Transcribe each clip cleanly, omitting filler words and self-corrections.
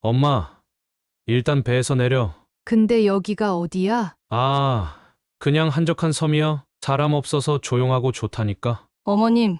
엄마, 일단 배에서 내려. 근데 여기가 어디야? 그냥 한적한 섬이야. 사람 없어서 조용하고 좋다니까. 어머님,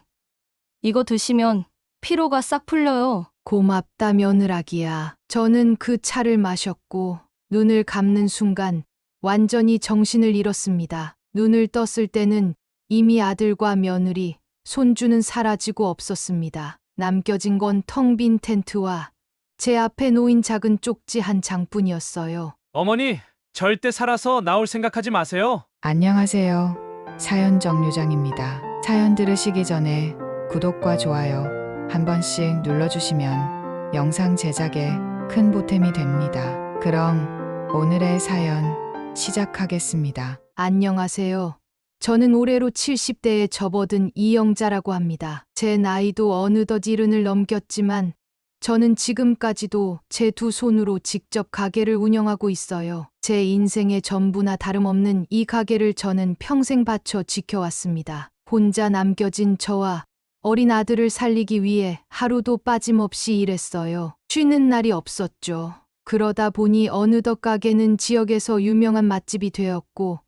이거 드시면 피로가 싹 풀려요. 고맙다, 며느라기야. 저는 그 차를 마셨고 눈을 감는 순간 완전히 정신을 잃었습니다. 눈을 떴을 때는 이미 아들과 며느리, 손주는 사라지고 없었습니다. 남겨진 건 텅 빈 텐트와 제 앞에 놓인 작은 쪽지 한 장뿐이었어요. 어머니, 절대 살아서 나올 생각하지 마세요. 안녕하세요. 사연 정류장입니다. 사연 들으시기 전에 구독과 좋아요 한 번씩 눌러주시면 영상 제작에 큰 보탬이 됩니다. 그럼 오늘의 사연 시작하겠습니다. 안녕하세요. 저는 올해로 70대에 접어든 이영자라고 합니다. 제 나이도 어느덧 70을 넘겼지만 저는 지금까지도 제 두 손으로 직접 가게를 운영하고 있어요. 제 인생의 전부나 다름없는 이 가게를 저는 평생 바쳐 지켜왔습니다. 혼자 남겨진 저와 어린 아들을 살리기 위해 하루도 빠짐없이 일했어요. 쉬는 날이 없었죠. 그러다 보니 어느덧 가게는 지역에서 유명한 맛집이 되었고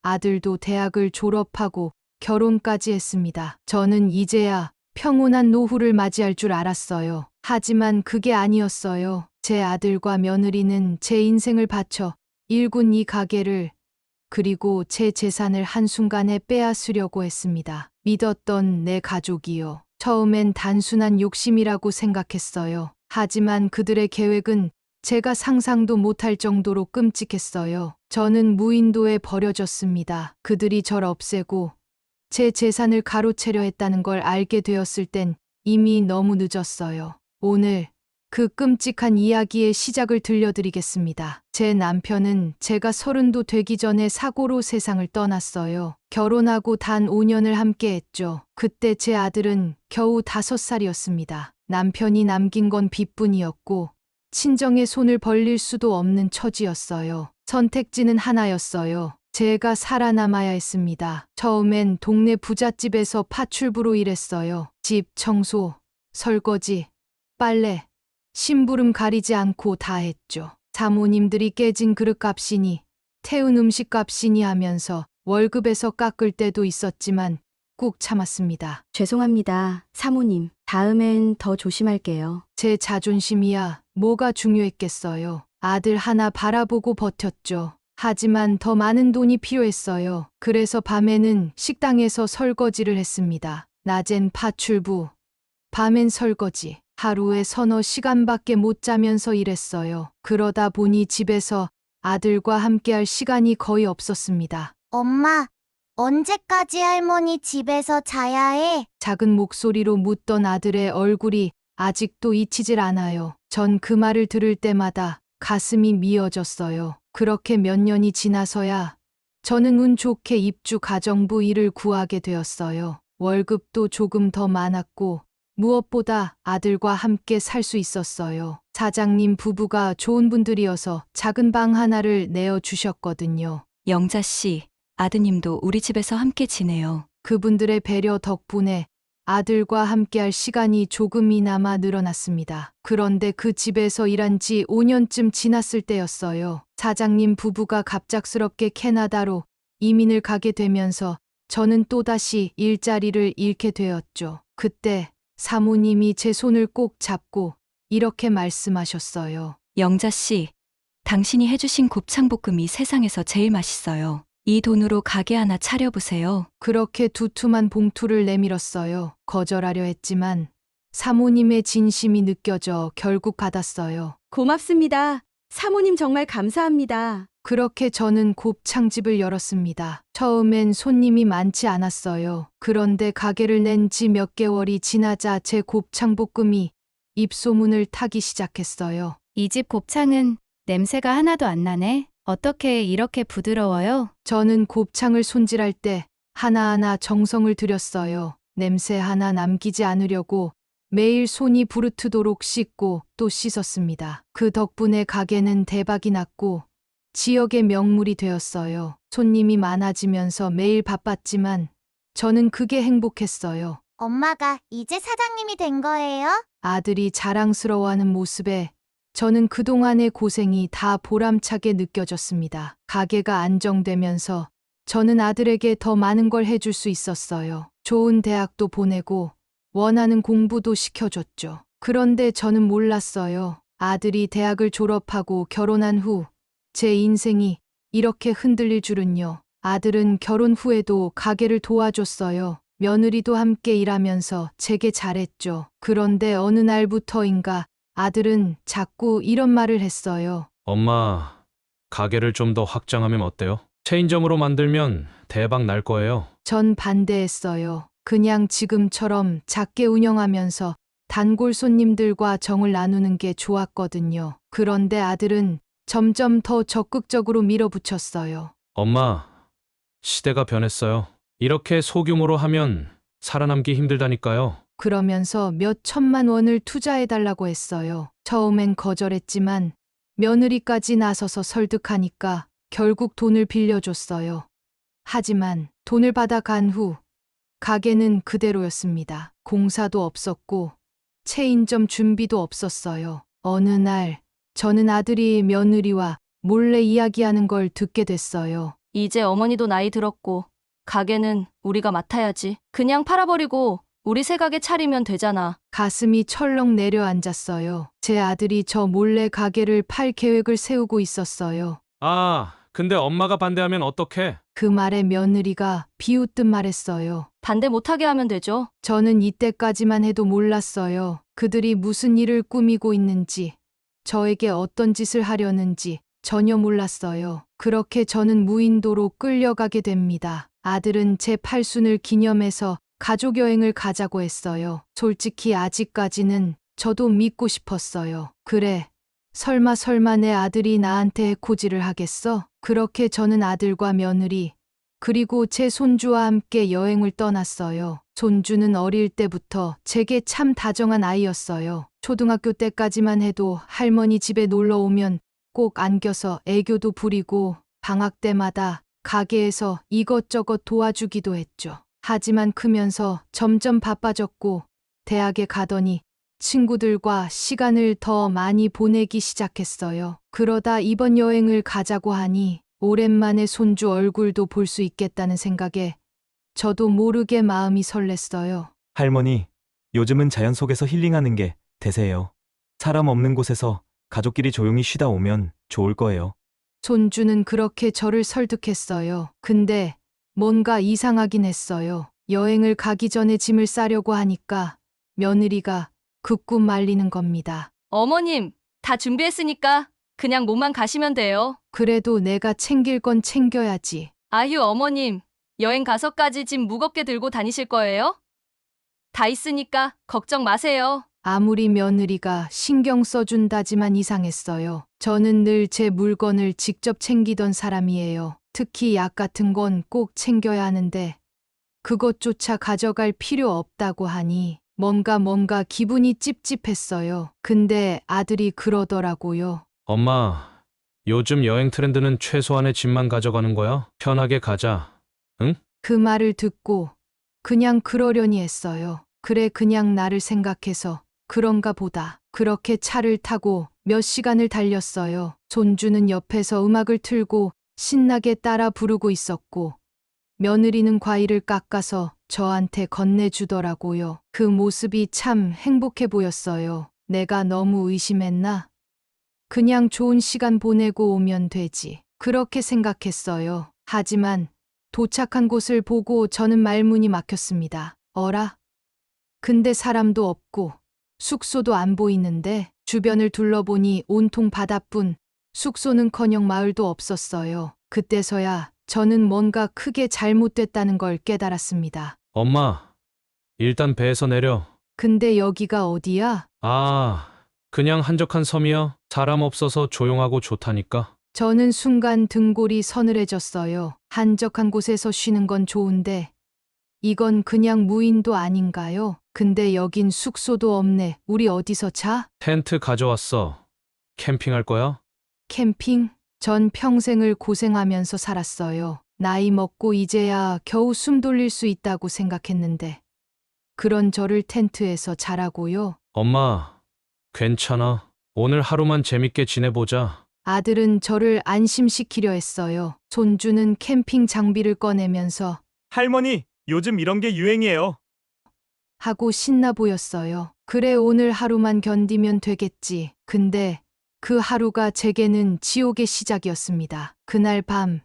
아들도 대학을 졸업하고 결혼까지 했습니다. 저는 이제야 평온한 노후를 맞이할 줄 알았어요. 하지만 그게 아니었어요. 제 아들과 며느리는 제 인생을 바쳐 일군 이 가게를 그리고 제 재산을 한순간에 빼앗으려고 했습니다. 믿었던 내 가족이요. 처음엔 단순한 욕심이라고 생각했어요. 하지만 그들의 계획은 제가 상상도 못할 정도로 끔찍했어요. 저는 무인도에 버려졌습니다. 그들이 절 없애고 제 재산을 가로채려 했다는 걸 알게 되었을 땐 이미 너무 늦었어요. 오늘 그 끔찍한 이야기의 시작을 들려드리겠습니다. 제 남편은 제가 30도 되기 전에 사고로 세상을 떠났어요. 결혼하고 단 5년을 함께 했죠. 그때 제 아들은 겨우 5살이었습니다. 남편이 남긴 건 빚뿐이었고 친정의 손을 벌릴 수도 없는 처지였어요. 선택지는 하나였어요. 제가 살아남아야 했습니다. 처음엔 동네 부잣집에서 파출부로 일했어요. 집 청소, 설거지, 빨래, 심부름 가리지 않고 다 했죠. 사모님들이 깨진 그릇값이니 태운 음식값이니 하면서 월급에서 깎을 때도 있었지만 꾹 참았습니다. 죄송합니다, 사모님. 다음엔 더 조심할게요. 제 자존심이야 뭐가 중요했겠어요. 아들 하나 바라보고 버텼죠. 하지만 더 많은 돈이 필요했어요. 그래서 밤에는 식당에서 설거지를 했습니다. 낮엔 파출부, 밤엔 설거지. 하루에 서너 시간밖에 못 자면서 일했어요. 그러다 보니 집에서 아들과 함께할 시간이 거의 없었습니다. 엄마, 언제까지 할머니 집에서 자야 해? 작은 목소리로 묻던 아들의 얼굴이 아직도 잊히질 않아요. 전 그 말을 들을 때마다 가슴이 미어졌어요. 그렇게 몇 년이 지나서야 저는 운 좋게 입주 가정부 일을 구하게 되었어요. 월급도 조금 더 많았고 무엇보다 아들과 함께 살 수 있었어요. 사장님 부부가 좋은 분들이어서 작은 방 하나를 내어주셨거든요. 영자 씨, 아드님도 우리 집에서 함께 지내요. 그분들의 배려 덕분에 아들과 함께할 시간이 조금이나마 늘어났습니다. 그런데 그 집에서 일한 지 5년쯤 지났을 때였어요. 사장님 부부가 갑작스럽게 캐나다로 이민을 가게 되면서 저는 또다시 일자리를 잃게 되었죠. 그때 사모님이 제 손을 꼭 잡고 이렇게 말씀하셨어요. 영자 씨, 당신이 해주신 곱창볶음이 세상에서 제일 맛있어요. 이 돈으로 가게 하나 차려보세요. 그렇게 두툼한 봉투를 내밀었어요. 거절하려 했지만 사모님의 진심이 느껴져 결국 받았어요. 고맙습니다. 사모님 정말 감사합니다. 그렇게 저는 곱창집을 열었습니다. 처음엔 손님이 많지 않았어요. 그런데 가게를 낸 지 몇 개월이 지나자 제 곱창볶음이 입소문을 타기 시작했어요. 이 집 곱창은 냄새가 하나도 안 나네. 어떻게 이렇게 부드러워요? 저는 곱창을 손질할 때 하나하나 정성을 들였어요. 냄새 하나 남기지 않으려고 매일 손이 부르트도록 씻고 또 씻었습니다. 그 덕분에 가게는 대박이 났고 지역의 명물이 되었어요. 손님이 많아지면서 매일 바빴지만 저는 그게 행복했어요. 엄마가 이제 사장님이 된 거예요? 아들이 자랑스러워하는 모습에 저는 그동안의 고생이 다 보람차게 느껴졌습니다. 가게가 안정되면서 저는 아들에게 더 많은 걸 해줄 수 있었어요. 좋은 대학도 보내고 원하는 공부도 시켜줬죠. 그런데 저는 몰랐어요. 아들이 대학을 졸업하고 결혼한 후 제 인생이 이렇게 흔들릴 줄은요. 아들은 결혼 후에도 가게를 도와줬어요. 며느리도 함께 일하면서 제게 잘했죠. 그런데 어느 날부터인가 아들은 자꾸 이런 말을 했어요. 엄마, 가게를 좀 더 확장하면 어때요? 체인점으로 만들면 대박 날 거예요. 전 반대했어요. 그냥 지금처럼 작게 운영하면서 단골 손님들과 정을 나누는 게 좋았거든요. 그런데 아들은 점점 더 적극적으로 밀어붙였어요. 엄마, 시대가 변했어요. 이렇게 소규모로 하면 살아남기 힘들다니까요. 그러면서 몇 천만 원을 투자해달라고 했어요. 처음엔 거절했지만 며느리까지 나서서 설득하니까 결국 돈을 빌려줬어요. 하지만 돈을 받아간 후 가게는 그대로였습니다. 공사도 없었고 체인점 준비도 없었어요. 어느 날 저는 아들이 며느리와 몰래 이야기하는 걸 듣게 됐어요. 이제 어머니도 나이 들었고 가게는 우리가 맡아야지. 그냥 팔아버리고 우리 새 가게 차리면 되잖아. 가슴이 철렁 내려앉았어요. 제 아들이 저 몰래 가게를 팔 계획을 세우고 있었어요. 아, 근데 엄마가 반대하면 어떡해? 그 말에 며느리가 비웃듯 말했어요. 반대 못하게 하면 되죠. 저는 이때까지만 해도 몰랐어요. 그들이 무슨 일을 꾸미고 있는지, 저에게 어떤 짓을 하려는지 전혀 몰랐어요. 그렇게 저는 무인도로 끌려가게 됩니다. 아들은 제 팔순을 기념해서 가족 여행을 가자고 했어요. 솔직히 아직까지는 저도 믿고 싶었어요. 그래, 설마 내 아들이 나한테 해코지를 하겠어? 그렇게 저는 아들과 며느리, 그리고 제 손주와 함께 여행을 떠났어요. 손주는 어릴 때부터 제게 참 다정한 아이였어요. 초등학교 때까지만 해도 할머니 집에 놀러 오면 꼭 안겨서 애교도 부리고 방학 때마다 가게에서 이것저것 도와주기도 했죠. 하지만 크면서 점점 바빠졌고 대학에 가더니 친구들과 시간을 더 많이 보내기 시작했어요. 그러다 이번 여행을 가자고 하니 오랜만에 손주 얼굴도 볼 수 있겠다는 생각에 저도 모르게 마음이 설렜어요. 할머니, 요즘은 자연 속에서 힐링하는 게 대세예요. 사람 없는 곳에서 가족끼리 조용히 쉬다 오면 좋을 거예요. 손주는 그렇게 저를 설득했어요. 근데 뭔가 이상하긴 했어요. 여행을 가기 전에 짐을 싸려고 하니까 며느리가 극구 말리는 겁니다. 어머님, 다 준비했으니까 그냥 몸만 가시면 돼요. 그래도 내가 챙길 건 챙겨야지. 아휴, 어머님, 여행 가서까지 짐 무겁게 들고 다니실 거예요? 다 있으니까 걱정 마세요. 아무리 며느리가 신경 써준다지만 이상했어요. 저는 늘 제 물건을 직접 챙기던 사람이에요. 특히 약 같은 건 꼭 챙겨야 하는데 그것조차 가져갈 필요 없다고 하니 뭔가 기분이 찝찝했어요. 근데 아들이 그러더라고요. 엄마, 요즘 여행 트렌드는 최소한의 짐만 가져가는 거야. 편하게 가자. 그 말을 듣고 그냥 그러려니 했어요. 그래, 그냥 나를 생각해서 그런가 보다. 그렇게 차를 타고 몇 시간을 달렸어요. 손주는 옆에서 음악을 틀고 신나게 따라 부르고 있었고 며느리는 과일을 깎아서 저한테 건네주더라고요. 그 모습이 참 행복해 보였어요. 내가 너무 의심했나? 그냥 좋은 시간 보내고 오면 되지. 그렇게 생각했어요. 하지만 도착한 곳을 보고 저는 말문이 막혔습니다. 어라? 근데 사람도 없고 숙소도 안 보이는데 주변을 둘러보니 온통 바다뿐 숙소는커녕 마을도 없었어요. 그때서야 저는 뭔가 크게 잘못됐다는 걸 깨달았습니다. 엄마, 일단 배에서 내려. 근데 여기가 어디야? 아, 그냥 한적한 섬이야. 사람 없어서 조용하고 좋다니까. 저는 순간 등골이 서늘해졌어요. 한적한 곳에서 쉬는 건 좋은데 이건 그냥 무인도 아닌가요? 근데 여긴 숙소도 없네. 우리 어디서 자? 텐트 가져왔어. 캠핑할 거야? 캠핑? 전 평생을 고생하면서 살았어요. 나이 먹고 이제야 겨우 숨 돌릴 수 있다고 생각했는데 그런 저를 텐트에서 자라고요? 엄마, 괜찮아. 오늘 하루만 재밌게 지내보자. 아들은 저를 안심시키려 했어요. 손주는 캠핑 장비를 꺼내면서 할머니, 요즘 이런 게 유행이에요. 하고 신나 보였어요. 그래, 오늘 하루만 견디면 되겠지. 근데 그 하루가 제게는 지옥의 시작이었습니다. 그날 밤,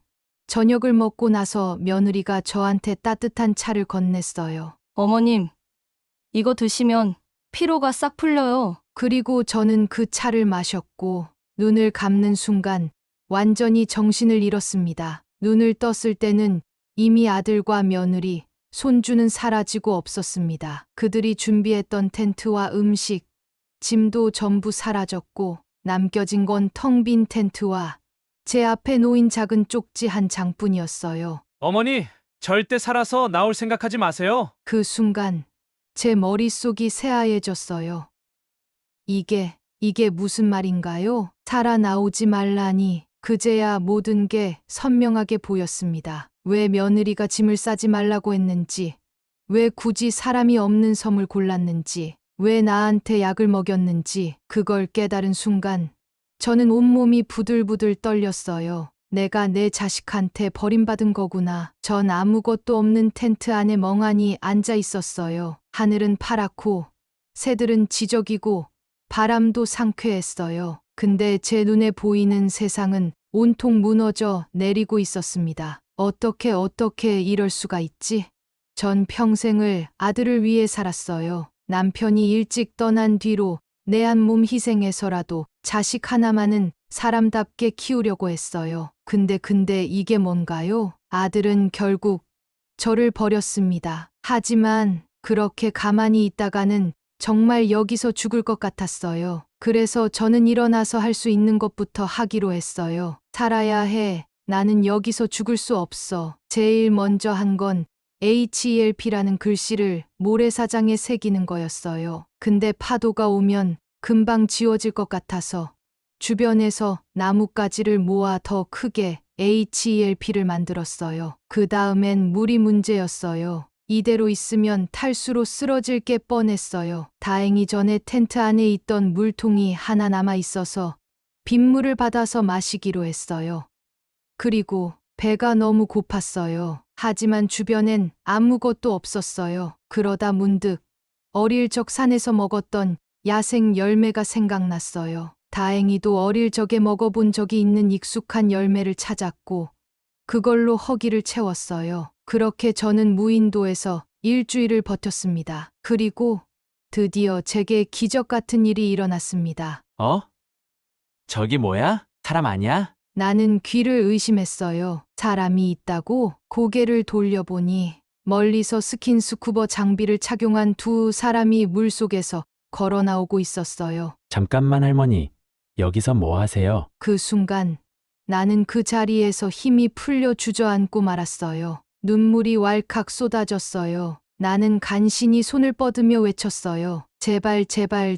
저녁을 먹고 나서 며느리가 저한테 따뜻한 차를 건넸어요. 어머님, 이거 드시면 피로가 싹 풀려요. 그리고 저는 그 차를 마셨고 눈을 감는 순간 완전히 정신을 잃었습니다. 눈을 떴을 때는 이미 아들과 며느리, 손주는 사라지고 없었습니다. 그들이 준비했던 텐트와 음식, 짐도 전부 사라졌고 남겨진 건 텅 빈 텐트와 제 앞에 놓인 작은 쪽지 한 장뿐이었어요. 어머니, 절대 살아서 나올 생각하지 마세요. 그 순간 제 머릿속이 새하얘졌어요. 이게 무슨 말인가요? 살아나오지 말라니. 그제야 모든 게 선명하게 보였습니다. 왜 며느리가 짐을 싸지 말라고 했는지, 왜 굳이 사람이 없는 섬을 골랐는지, 왜 나한테 약을 먹였는지, 그걸 깨달은 순간 저는 온몸이 부들부들 떨렸어요. 내가 내 자식한테 버림받은 거구나. 전 아무것도 없는 텐트 안에 멍하니 앉아 있었어요. 하늘은 파랗고 새들은 지저귀고 바람도 상쾌했어요. 근데 제 눈에 보이는 세상은 온통 무너져 내리고 있었습니다. 어떻게 이럴 수가 있지? 전 평생을 아들을 위해 살았어요. 남편이 일찍 떠난 뒤로 내 한 몸 희생해서라도 자식 하나만은 사람답게 키우려고 했어요. 근데 이게 뭔가요? 아들은 결국 저를 버렸습니다. 하지만 그렇게 가만히 있다가는 정말 여기서 죽을 것 같았어요. 그래서 저는 일어나서 할 수 있는 것부터 하기로 했어요. 살아야 해. 나는 여기서 죽을 수 없어. 제일 먼저 한 건 HELP라는 글씨를 모래사장에 새기는 거였어요. 근데 파도가 오면 금방 지워질 것 같아서 주변에서 나뭇가지를 모아 더 크게 HELP를 만들었어요. 그 다음엔 물이 문제였어요. 이대로 있으면 탈수로 쓰러질 게 뻔했어요. 다행히 전에 텐트 안에 있던 물통이 하나 남아 있어서 빗물을 받아서 마시기로 했어요. 그리고 배가 너무 고팠어요. 하지만 주변엔 아무것도 없었어요. 그러다 문득 어릴 적 산에서 먹었던 야생 열매가 생각났어요. 다행히도 어릴 적에 먹어본 적이 있는 익숙한 열매를 찾았고 그걸로 허기를 채웠어요. 그렇게 저는 무인도에서 일주일을 버텼습니다. 그리고 드디어 제게 기적 같은 일이 일어났습니다. 저기 뭐야? 사람 아니야? 나는 귀를 의심했어요. 사람이 있다고? 고개를 돌려보니 멀리서 스킨스쿠버 장비를 착용한 두 사람이 물속에서 걸어 나오고 있었어요. 잠깐만 할머니. 여기서 뭐 하세요? 그 순간 나는 그 자리에서 힘이 풀려 주저앉고 말았어요. 눈물이 왈칵 쏟아졌어요. 나는 간신히 손을 뻗으며 외쳤어요. 제발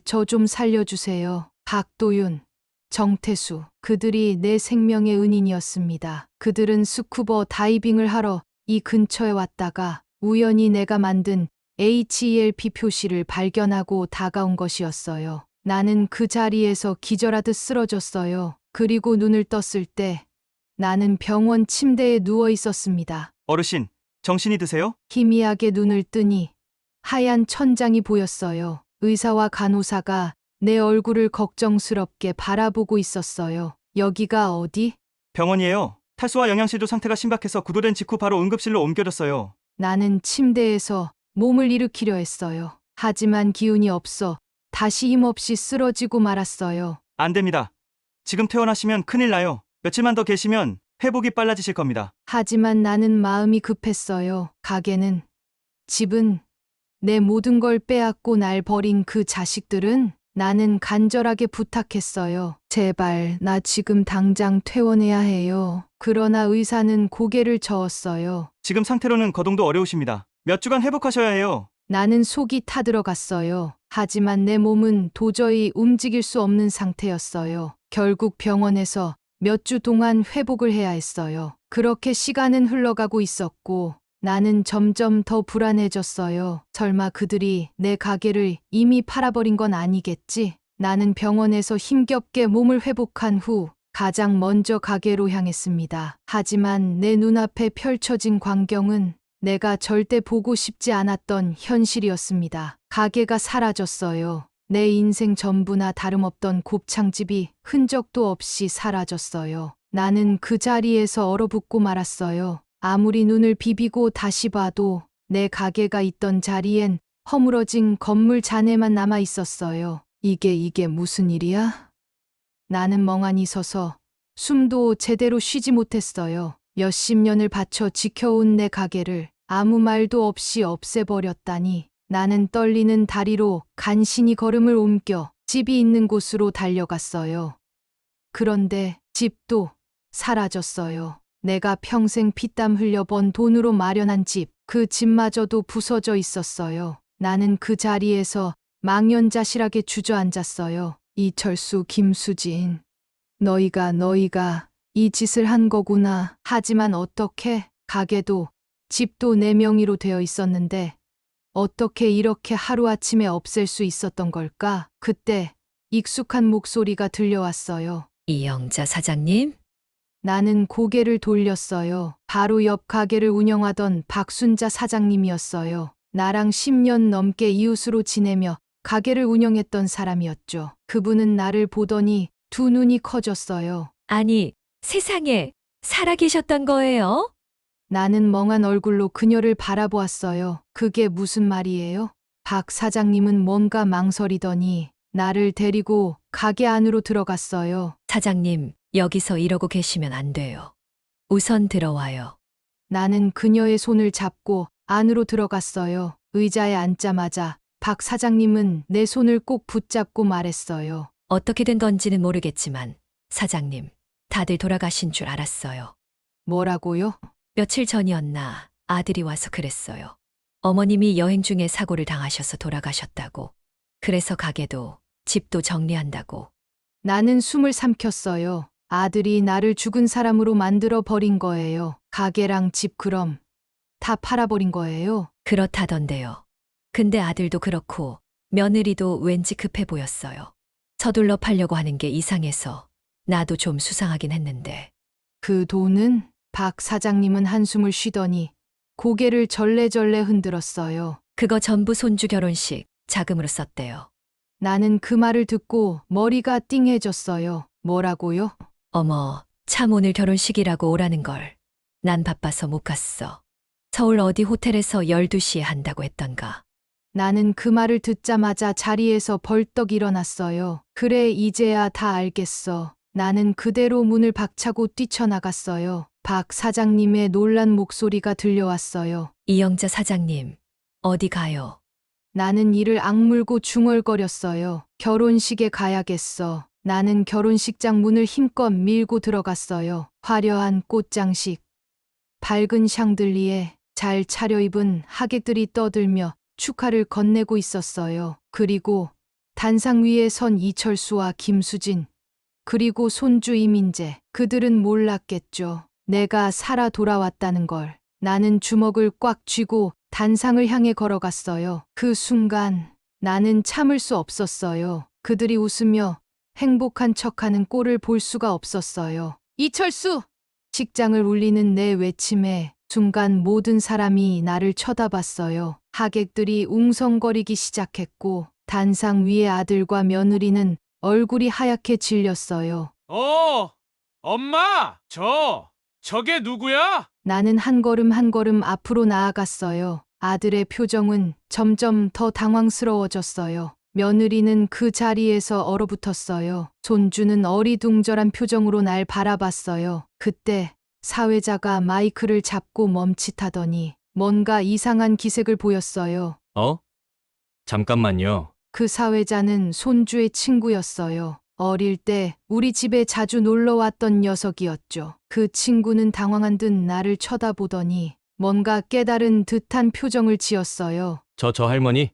저 좀 살려주세요. 박도윤, 정태수, 그들이 내 생명의 은인이었습니다. 그들은 스쿠버 다이빙을 하러 이 근처에 왔다가 우연히 내가 만든 HELP 표시를 발견하고 다가온 것이었어요. 나는 그 자리에서 기절하듯 쓰러졌어요. 그리고 눈을 떴을 때 나는 병원 침대에 누워 있었습니다. 어르신, 정신이 드세요? 희미하게 눈을 뜨니 하얀 천장이 보였어요. 의사와 간호사가 내 얼굴을 걱정스럽게 바라보고 있었어요. 여기가 어디? 병원이에요. 탈수와 영양실조 상태가 심각해서 구조된 직후 바로 응급실로 옮겨졌어요. 나는 침대에서 몸을 일으키려 했어요. 하지만 기운이 없어 다시 힘없이 쓰러지고 말았어요. 안 됩니다. 지금 퇴원하시면 큰일 나요. 며칠만 더 계시면 회복이 빨라지실 겁니다. 하지만 나는 마음이 급했어요. 가게는, 집은, 내 모든 걸 빼앗고 날 버린 그 자식들은? 나는 간절하게 부탁했어요. 제발 나 지금 당장 퇴원해야 해요. 그러나 의사는 고개를 저었어요. 지금 상태로는 거동도 어려우십니다. 몇 주간 회복하셔야 해요. 나는 속이 타들어갔어요. 하지만 내 몸은 도저히 움직일 수 없는 상태였어요. 결국 병원에서 몇 주 동안 회복을 해야 했어요. 그렇게 시간은 흘러가고 있었고 나는 점점 더 불안해졌어요. 설마 그들이 내 가게를 이미 팔아버린 건 아니겠지? 나는 병원에서 힘겹게 몸을 회복한 후 가장 먼저 가게로 향했습니다. 하지만 내 눈앞에 펼쳐진 광경은 내가 절대 보고 싶지 않았던 현실이었습니다. 가게가 사라졌어요. 내 인생 전부나 다름없던 곱창집이 흔적도 없이 사라졌어요. 나는 그 자리에서 얼어붙고 말았어요. 아무리 눈을 비비고 다시 봐도 내 가게가 있던 자리엔 허물어진 건물 잔해만 남아 있었어요. 이게 무슨 일이야? 나는 멍하니 서서 숨도 제대로 쉬지 못했어요. 몇십 년을 바쳐 지켜온 내 가게를 아무 말도 없이 없애버렸다니. 나는 떨리는 다리로 간신히 걸음을 옮겨 집이 있는 곳으로 달려갔어요. 그런데 집도 사라졌어요. 내가 평생 피땀 흘려 번 돈으로 마련한 집, 그 집마저도 부서져 있었어요. 나는 그 자리에서 망연자실하게 주저앉았어요. 이철수, 김수진, 너희가 이 짓을 한 거구나. 하지만 어떻게? 가게도 집도 내 명의로 되어 있었는데 어떻게 이렇게 하루아침에 없앨 수 있었던 걸까? 그때 익숙한 목소리가 들려왔어요. 이영자 사장님? 나는 고개를 돌렸어요. 바로 옆 가게를 운영하던 박순자 사장님이었어요. 나랑 10년 넘게 이웃으로 지내며 가게를 운영했던 사람이었죠. 그분은 나를 보더니 두 눈이 커졌어요. 아니, 세상에 살아계셨던 거예요? 나는 멍한 얼굴로 그녀를 바라보았어요. 그게 무슨 말이에요? 박 사장님은 뭔가 망설이더니 나를 데리고 가게 안으로 들어갔어요. 사장님, 여기서 이러고 계시면 안 돼요. 우선 들어와요. 나는 그녀의 손을 잡고 안으로 들어갔어요. 의자에 앉자마자 박 사장님은 내 손을 꼭 붙잡고 말했어요. 어떻게 된 건지는 모르겠지만, 사장님, 다들 돌아가신 줄 알았어요. 뭐라고요? 며칠 전이었나 아들이 와서 그랬어요. 어머님이 여행 중에 사고를 당하셔서 돌아가셨다고. 그래서 가게도 집도 정리한다고. 나는 숨을 삼켰어요. 아들이 나를 죽은 사람으로 만들어 버린 거예요. 가게랑 집 그럼 다 팔아버린 거예요. 그렇다던데요. 근데 아들도 그렇고 며느리도 왠지 급해 보였어요. 서둘러 팔려고 하는 게 이상해서 나도 좀 수상하긴 했는데. 그 돈은? 박 사장님은 한숨을 쉬더니 고개를 절레절레 흔들었어요. 그거 전부 손주 결혼식 자금으로 썼대요. 나는 그 말을 듣고 머리가 띵해졌어요. 뭐라고요? 어머, 참 오늘 결혼식이라고 오라는 걸. 난 바빠서 못 갔어. 서울 어디 호텔에서 12시에 한다고 했던가. 나는 그 말을 듣자마자 자리에서 벌떡 일어났어요. 그래, 이제야 다 알겠어. 나는 그대로 문을 박차고 뛰쳐나갔어요. 박 사장님의 놀란 목소리가 들려왔어요. 이영자 사장님, 어디 가요? 나는 이를 악물고 중얼거렸어요. 결혼식에 가야겠어. 나는 결혼식장 문을 힘껏 밀고 들어갔어요. 화려한 꽃장식, 밝은 샹들리에 잘 차려입은 하객들이 떠들며 축하를 건네고 있었어요. 그리고 단상 위에 선 이철수와 김수진, 그리고 손주 이민재. 그들은 몰랐겠죠. 내가 살아 돌아왔다는 걸. 나는 주먹을 꽉 쥐고 단상을 향해 걸어갔어요. 그 순간 나는 참을 수 없었어요. 그들이 웃으며 행복한 척하는 꼴을 볼 수가 없었어요. 이철수! 식장을 울리는 내 외침에 순간 모든 사람이 나를 쳐다봤어요. 하객들이 웅성거리기 시작했고 단상 위의 아들과 며느리는 얼굴이 하얗게 질렸어요. 엄마! 저게 누구야? 나는 한 걸음 한 걸음 앞으로 나아갔어요. 아들의 표정은 점점 더 당황스러워졌어요. 며느리는 그 자리에서 얼어붙었어요. 손주는 어리둥절한 표정으로 날 바라봤어요. 그때 사회자가 마이크를 잡고 멈칫하더니 뭔가 이상한 기색을 보였어요. 잠깐만요. 그 사회자는 손주의 친구였어요. 어릴 때 우리 집에 자주 놀러 왔던 녀석이었죠. 그 친구는 당황한 듯 나를 쳐다보더니 뭔가 깨달은 듯한 표정을 지었어요. 저 할머니?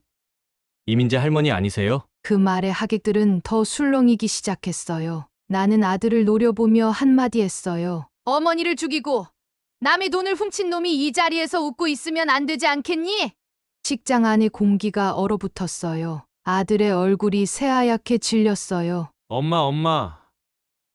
이민재 할머니 아니세요? 그 말에 하객들은 더 술렁이기 시작했어요. 나는 아들을 노려보며 한마디 했어요. 어머니를 죽이고 남의 돈을 훔친 놈이 이 자리에서 웃고 있으면 안 되지 않겠니? 식장 안의 공기가 얼어붙었어요. 아들의 얼굴이 새하얗게 질렸어요. 엄마.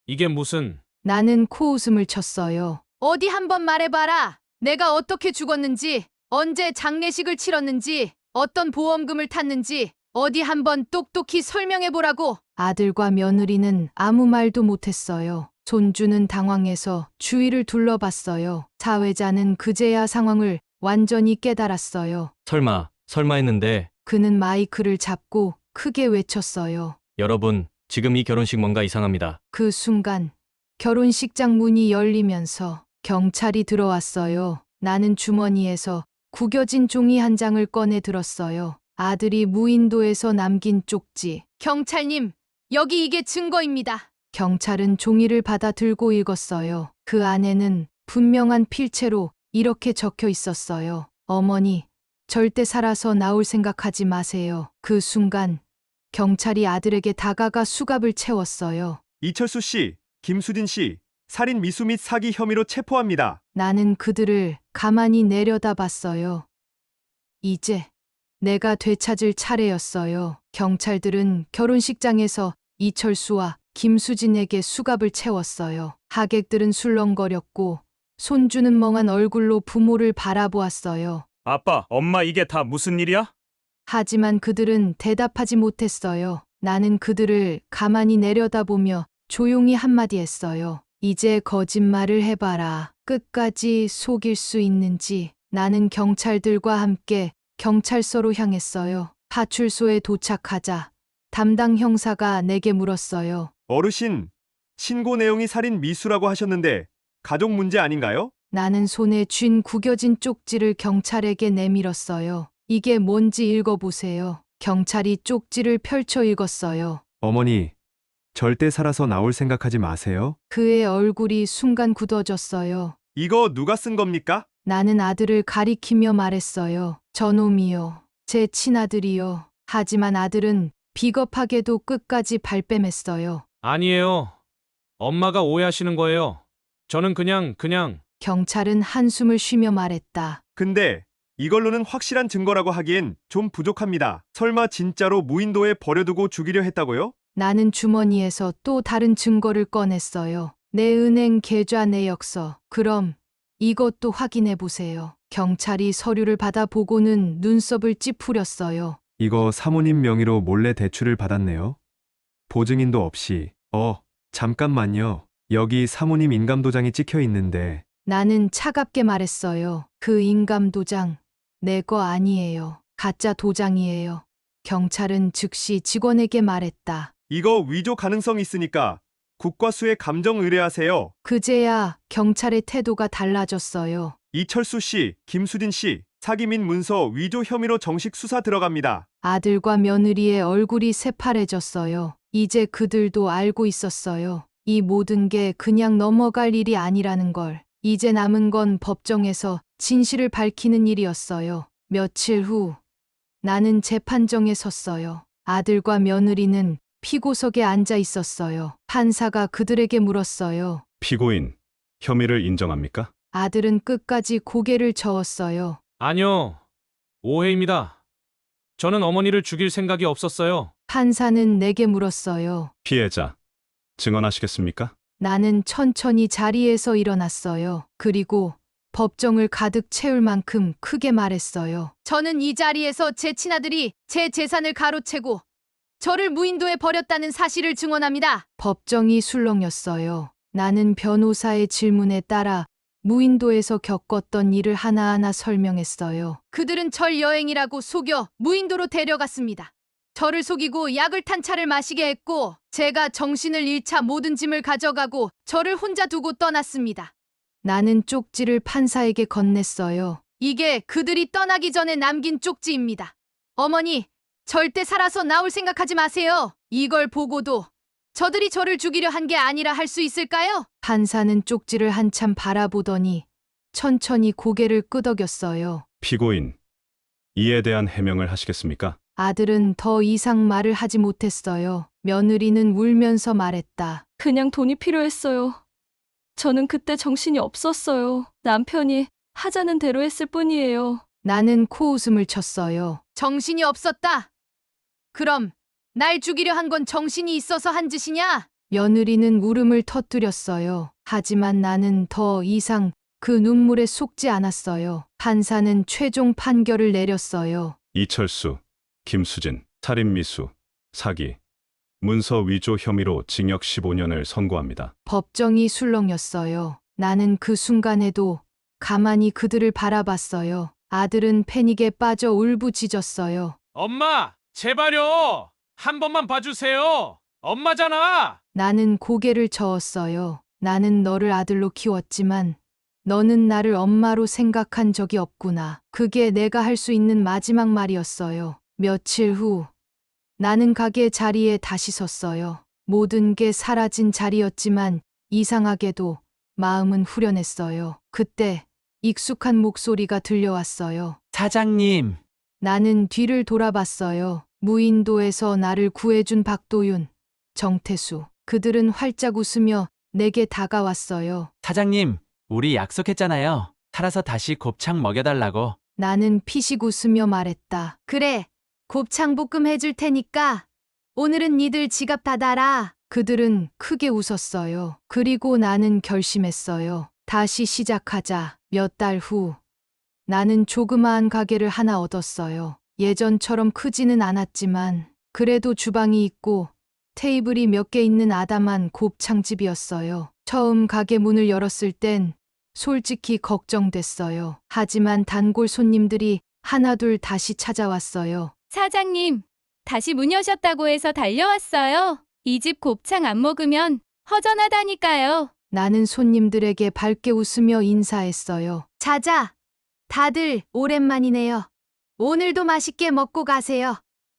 이게 무슨... 나는 코웃음을 쳤어요. 어디 한번 말해봐라. 내가 어떻게 죽었는지, 언제 장례식을 치렀는지, 어떤 보험금을 탔는지, 어디 한번 똑똑히 설명해보라고. 아들과 며느리는 아무 말도 못했어요. 손주는 당황해서 주위를 둘러봤어요. 사회자는 그제야 상황을 완전히 깨달았어요. 설마 했는데 그는 마이크를 잡고 크게 외쳤어요. 여러분, 지금 이 결혼식 뭔가 이상합니다. 그 순간 결혼식장 문이 열리면서 경찰이 들어왔어요. 나는 주머니에서 구겨진 종이 한 장을 꺼내 들었어요. 아들이 무인도에서 남긴 쪽지. 경찰님, 여기 이게 증거입니다. 경찰은 종이를 받아 들고 읽었어요. 그 안에는 분명한 필체로 이렇게 적혀 있었어요. 어머니, 절대 살아서 나올 생각하지 마세요. 그 순간 경찰이 아들에게 다가가 수갑을 채웠어요. 이철수 씨, 김수진 씨, 살인 미수 및 사기 혐의로 체포합니다. 나는 그들을 가만히 내려다봤어요. 이제 내가 되찾을 차례였어요. 경찰들은 결혼식장에서 이철수와 김수진에게 수갑을 채웠어요. 하객들은 술렁거렸고 손주는 멍한 얼굴로 부모를 바라보았어요. 아빠, 엄마 이게 다 무슨 일이야? 하지만 그들은 대답하지 못했어요. 나는 그들을 가만히 내려다보며 조용히 한마디 했어요. 이제 거짓말을 해봐라. 끝까지 속일 수 있는지. 나는 경찰들과 함께 경찰서로 향했어요. 파출소에 도착하자 담당 형사가 내게 물었어요. 어르신, 신고 내용이 살인 미수라고 하셨는데 가족 문제 아닌가요? 나는 손에 쥔 구겨진 쪽지를 경찰에게 내밀었어요. 이게 뭔지 읽어보세요. 경찰이 쪽지를 펼쳐 읽었어요. 어머니, 절대 살아서 나올 생각하지 마세요. 그의 얼굴이 순간 굳어졌어요. 이거 누가 쓴 겁니까? 나는 아들을 가리키며 말했어요. 저놈이요. 제 친아들이요. 하지만 아들은 비겁하게도 끝까지 발뺌했어요. 아니에요. 엄마가 오해하시는 거예요. 저는 그냥... 경찰은 한숨을 쉬며 말했다. 근데 이걸로는 확실한 증거라고 하기엔 좀 부족합니다. 설마 진짜로 무인도에 버려두고 죽이려 했다고요? 나는 주머니에서 또 다른 증거를 꺼냈어요. 내 은행 계좌 내역서. 그럼 이것도 확인해 보세요. 경찰이 서류를 받아보고는 눈썹을 찌푸렸어요. 이거 사모님 명의로 몰래 대출을 받았네요. 보증인도 없이. 잠깐만요. 여기 사모님 인감도장이 찍혀 있는데. 나는 차갑게 말했어요. 그 인감도장 내 거 아니에요. 가짜 도장이에요. 경찰은 즉시 직원에게 말했다. 이거 위조 가능성 있으니까 국과수에 감정 의뢰하세요. 그제야 경찰의 태도가 달라졌어요. 이철수 씨, 김수진 씨, 사기 및 문서 위조 혐의로 정식 수사 들어갑니다. 아들과 며느리의 얼굴이 새파래졌어요. 이제 그들도 알고 있었어요. 이 모든 게 그냥 넘어갈 일이 아니라는 걸. 이제 남은 건 법정에서 진실을 밝히는 일이었어요. 며칠 후 나는 재판정에 섰어요. 아들과 며느리는 피고석에 앉아 있었어요. 판사가 그들에게 물었어요. 피고인, 혐의를 인정합니까? 아들은 끝까지 고개를 저었어요. 아니요. 오해입니다. 저는 어머니를 죽일 생각이 없었어요. 판사는 내게 물었어요. 피해자, 증언하시겠습니까? 나는 천천히 자리에서 일어났어요. 그리고 법정을 가득 채울 만큼 크게 말했어요. 저는 이 자리에서 제 친아들이 제 재산을 가로채고 저를 무인도에 버렸다는 사실을 증언합니다. 법정이 술렁였어요. 나는 변호사의 질문에 따라 무인도에서 겪었던 일을 하나하나 설명했어요. 그들은 절 여행이라고 속여 무인도로 데려갔습니다. 저를 속이고 약을 탄 차를 마시게 했고 제가 정신을 잃자 모든 짐을 가져가고 저를 혼자 두고 떠났습니다. 나는 쪽지를 판사에게 건넸어요. 이게 그들이 떠나기 전에 남긴 쪽지입니다. 어머니, 절대 살아서 나올 생각하지 마세요. 이걸 보고도 저들이 저를 죽이려 한 게 아니라 할 수 있을까요? 판사는 쪽지를 한참 바라보더니 천천히 고개를 끄덕였어요. 피고인, 이에 대한 해명을 하시겠습니까? 아들은 더 이상 말을 하지 못했어요. 며느리는 울면서 말했다. 그냥 돈이 필요했어요. 저는 그때 정신이 없었어요. 남편이 하자는 대로 했을 뿐이에요. 나는 코웃음을 쳤어요. 정신이 없었다. 그럼 날 죽이려 한 건 정신이 있어서 한 짓이냐? 며느리는 울음을 터뜨렸어요. 하지만 나는 더 이상 그 눈물에 속지 않았어요. 판사는 최종 판결을 내렸어요. 이철수, 김수진, 살인미수, 사기, 문서 위조 혐의로 징역 15년을 선고합니다. 법정이 술렁였어요. 나는 그 순간에도 가만히 그들을 바라봤어요. 아들은 패닉에 빠져 울부짖었어요. 엄마, 제발요. 한 번만 봐주세요. 엄마잖아. 나는 고개를 저었어요. 나는 너를 아들로 키웠지만 너는 나를 엄마로 생각한 적이 없구나. 그게 내가 할 수 있는 마지막 말이었어요. 며칠 후 나는 가게 자리에 다시 섰어요. 모든 게 사라진 자리였지만 이상하게도 마음은 후련했어요. 그때 익숙한 목소리가 들려왔어요. 사장님. 나는 뒤를 돌아봤어요. 무인도에서 나를 구해준 박도윤, 정태수. 그들은 활짝 웃으며 내게 다가왔어요. 사장님, 우리 약속했잖아요. 살아서 다시 곱창 먹여달라고. 나는 피식 웃으며 말했다. 그래, 곱창볶음 해줄 테니까 오늘은 니들 지갑 닫아라. 그들은 크게 웃었어요. 그리고 나는 결심했어요. 다시 시작하자. 몇 달 후 나는 조그마한 가게를 하나 얻었어요. 예전처럼 크지는 않았지만 그래도 주방이 있고 테이블이 몇 개 있는 아담한 곱창집이었어요. 처음 가게 문을 열었을 땐 솔직히 걱정됐어요. 하지만 단골 손님들이 하나둘 다시 찾아왔어요. 사장님, 다시 문 여셨다고 해서 달려왔어요. 이 집 곱창 안 먹으면 허전하다니까요. 나는 손님들에게 밝게 웃으며 인사했어요. 자자, 다들 오랜만이네요. 오늘도 맛있게 먹고 가세요.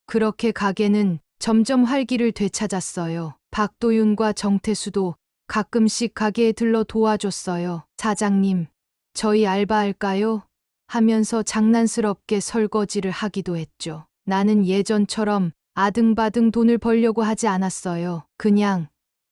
그렇게 가게는 점점 활기를 되찾았어요. 박도윤과 정태수도 가끔씩 가게에 들러 도와줬어요. 사장님, 저희 알바할까요? 하면서 장난스럽게 설거지를 하기도 했죠. 나는 예전처럼 아등바등 돈을 벌려고 하지 않았어요. 그냥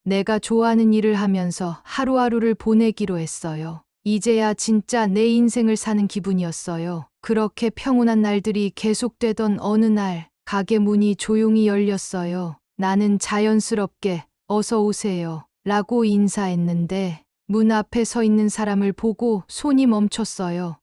내가 좋아하는 일을 하면서 하루하루를 보내기로 했어요. 이제야 진짜 내 인생을 사는 기분이었어요. 그렇게 평온한 날들이 계속되던 어느 날 가게 문이 조용히 열렸어요. 나는 자연스럽게 어서 오세요 라고 인사했는데 문 앞에 서 있는 사람을 보고 손이 멈췄어요.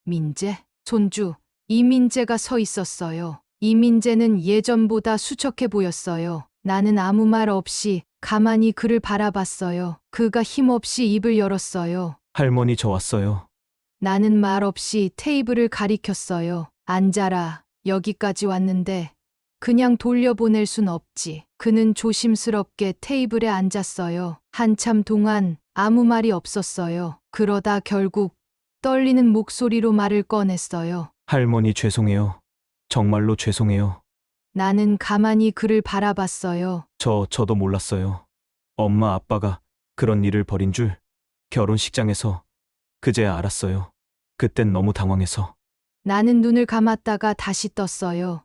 민재, 손주, 이민재가 서 있었어요. 이민재는 예전보다 수척해 보였어요. 나는 아무 말 없이 가만히 그를 바라봤어요. 그가 힘없이 입을 열었어요. 할머니 저 왔어요. 나는 말 없이 테이블을 가리켰어요. 앉아라. 여기까지 왔는데 그냥 돌려보낼 순 없지. 그는 조심스럽게 테이블에 앉았어요. 한참 동안 아무 말이 없었어요. 그러다 결국 떨리는 목소리로 말을 꺼냈어요. 할머니 죄송해요. 정말로 죄송해요. 나는 가만히 그를 바라봤어요. 저도 몰랐어요. 엄마 아빠가 그런 일을 벌인 줄 결혼식장에서 그제야 알았어요. 그땐 너무 당황해서. 나는 눈을 감았다가 다시 떴어요.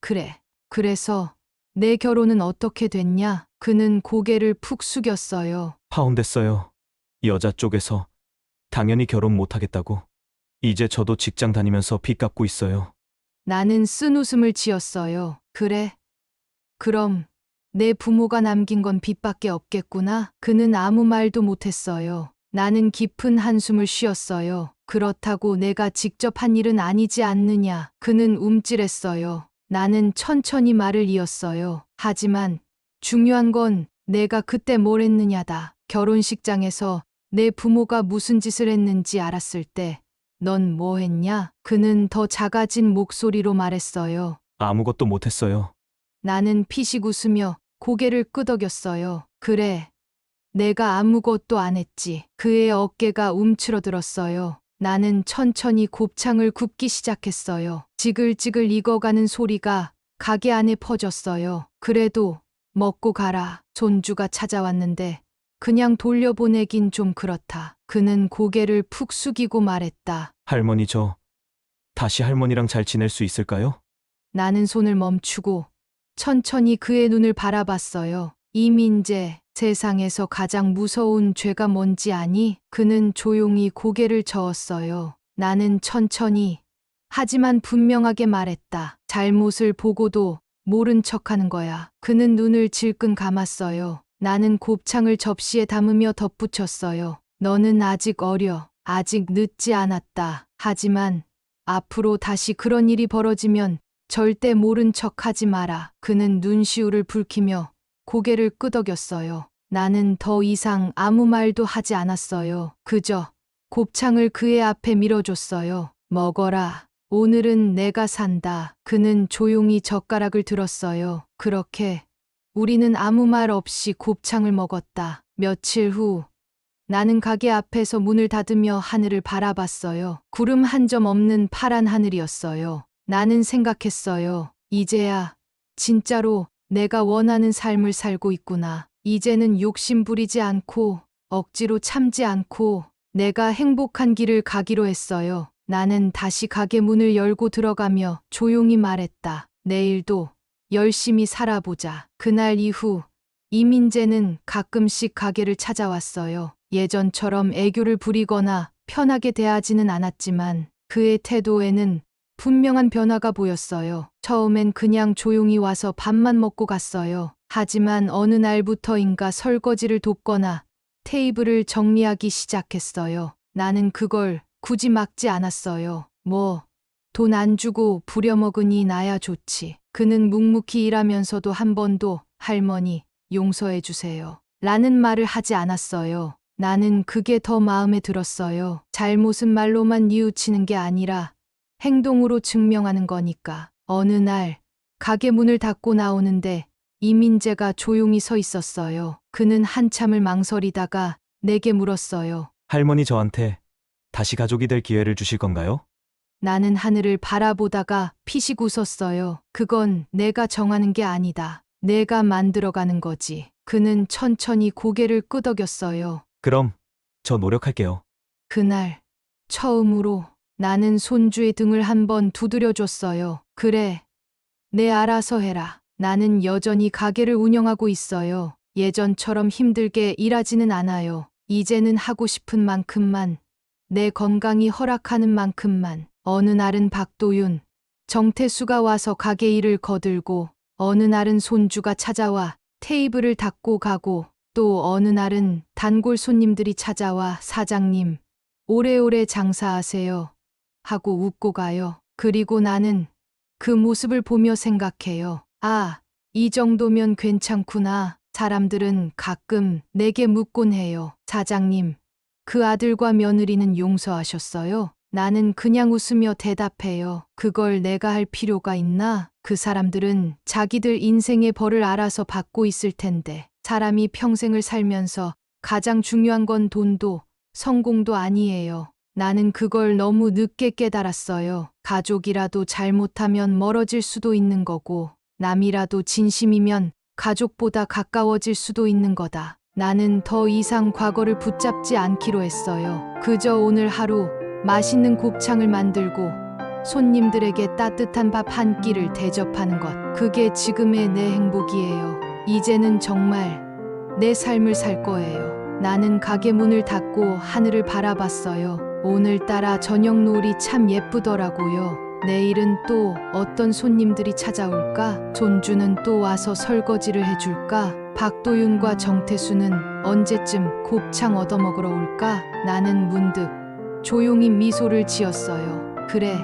그래. 그래서 내 결혼은 어떻게 됐냐? 그는 고개를 푹 숙였어요. 파혼됐어요. 여자 쪽에서 당연히 결혼 못하겠다고. 이제 저도 직장 다니면서 빚 갚고 있어요. 나는 쓴 웃음을 지었어요. 그래? 그럼 내 부모가 남긴 건 빚밖에 없겠구나. 그는 아무 말도 못했어요. 나는 깊은 한숨을 쉬었어요. 그렇다고 내가 직접 한 일은 아니지 않느냐. 그는 움찔했어요. 나는 천천히 말을 이었어요. 하지만 중요한 건 내가 그때 뭘 했느냐다. 결혼식장에서 내 부모가 무슨 짓을 했는지 알았을 때 넌 뭐 했냐? 그는 더 작아진 목소리로 말했어요. 아무것도 못했어요. 나는 피식 웃으며 고개를 끄덕였어요. 그래. 내가 아무것도 안 했지. 그의 어깨가 움츠러들었어요. 나는 천천히 곱창을 굽기 시작했어요. 지글지글 익어가는 소리가 가게 안에 퍼졌어요. 그래도 먹고 가라. 손주가 찾아왔는데 그냥 돌려보내긴 좀 그렇다. 그는 고개를 푹 숙이고 말했다. 할머니 저 다시 할머니랑 잘 지낼 수 있을까요? 나는 손을 멈추고 천천히 그의 눈을 바라봤어요. 이민재, 세상에서 가장 무서운 죄가 뭔지 아니? 그는 조용히 고개를 저었어요. 나는 천천히 하지만 분명하게 말했다. 잘못을 보고도 모른 척하는 거야. 그는 눈을 질끈 감았어요. 나는 곱창을 접시에 담으며 덧붙였어요. 너는 아직 어려. 아직 늦지 않았다. 하지만 앞으로 다시 그런 일이 벌어지면 절대 모른 척하지 마라. 그는 눈시울을 붉히며 고개를 끄덕였어요. 나는 더 이상 아무 말도 하지 않았어요. 그저 곱창을 그의 앞에 밀어줬어요. 먹어라. 오늘은 내가 산다. 그는 조용히 젓가락을 들었어요. 그렇게 우리는 아무 말 없이 곱창을 먹었다. 며칠 후 나는 가게 앞에서 문을 닫으며 하늘을 바라봤어요. 구름 한 점 없는 파란 하늘이었어요. 나는 생각했어요. 이제야 진짜로 내가 원하는 삶을 살고 있구나. 이제는 욕심 부리지 않고 억지로 참지 않고 내가 행복한 길을 가기로 했어요. 나는 다시 가게 문을 열고 들어가며 조용히 말했다. 내일도 열심히 살아보자. 그날 이후 이민재는 가끔씩 가게를 찾아왔어요. 예전처럼 애교를 부리거나 편하게 대하지는 않았지만 그의 태도에는 분명한 변화가 보였어요. 처음엔 그냥 조용히 와서 밥만 먹고 갔어요. 하지만 어느 날부터인가 설거지를 돕거나 테이블을 정리하기 시작했어요. 나는 그걸 굳이 막지 않았어요. 뭐, 돈 안 주고 부려먹으니 나야 좋지. 그는 묵묵히 일하면서도 한 번도 할머니, 용서해 주세요. 라는 말을 하지 않았어요. 나는 그게 더 마음에 들었어요. 잘못은 말로만 뉘우치는 게 아니라 행동으로 증명하는 거니까. 어느 날 가게 문을 닫고 나오는데 이민재가 조용히 서 있었어요. 그는 한참을 망설이다가 내게 물었어요. 할머니 저한테 다시 가족이 될 기회를 주실 건가요? 나는 하늘을 바라보다가 피식 웃었어요. 그건 내가 정하는 게 아니다. 내가 만들어가는 거지. 그는 천천히 고개를 끄덕였어요. 그럼 저 노력할게요. 그날 처음으로 나는 손주의 등을 한번 두드려줬어요. 그래, 내 알아서 해라. 나는 여전히 가게를 운영하고 있어요. 예전처럼 힘들게 일하지는 않아요. 이제는 하고 싶은 만큼만, 내 건강이 허락하는 만큼만. 어느 날은 박도윤, 정태수가 와서 가게 일을 거들고, 어느 날은 손주가 찾아와 테이블을 닦고 가고, 또 어느 날은 단골 손님들이 찾아와 사장님, 오래오래 장사하세요. 하고 웃고 가요. 그리고 나는 그 모습을 보며 생각해요. 아, 이 정도면 괜찮구나. 사람들은 가끔 내게 묻곤 해요. 사장님, 그 아들과 며느리는 용서하셨어요? 나는 그냥 웃으며 대답해요. 그걸 내가 할 필요가 있나? 그 사람들은 자기들 인생의 벌을 알아서 받고 있을 텐데. 사람이 평생을 살면서 가장 중요한 건 돈도 성공도 아니에요. 나는 그걸 너무 늦게 깨달았어요. 가족이라도 잘못하면 멀어질 수도 있는 거고, 남이라도 진심이면 가족보다 가까워질 수도 있는 거다. 나는 더 이상 과거를 붙잡지 않기로 했어요. 그저 오늘 하루 맛있는 곱창을 만들고 손님들에게 따뜻한 밥 한 끼를 대접하는 것. 그게 지금의 내 행복이에요. 이제는 정말 내 삶을 살 거예요. 나는 가게 문을 닫고 하늘을 바라봤어요. 오늘따라 저녁 노을이 참 예쁘더라고요. 내일은 또 어떤 손님들이 찾아올까? 손주는 또 와서 설거지를 해줄까? 박도윤과 정태수는 언제쯤 곱창 얻어먹으러 올까? 나는 문득 조용히 미소를 지었어요. 그래,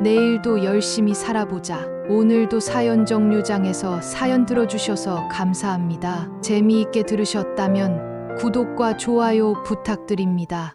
내일도 열심히 살아보자. 오늘도 사연 정류장에서 사연 들어주셔서 감사합니다. 재미있게 들으셨다면 구독과 좋아요 부탁드립니다.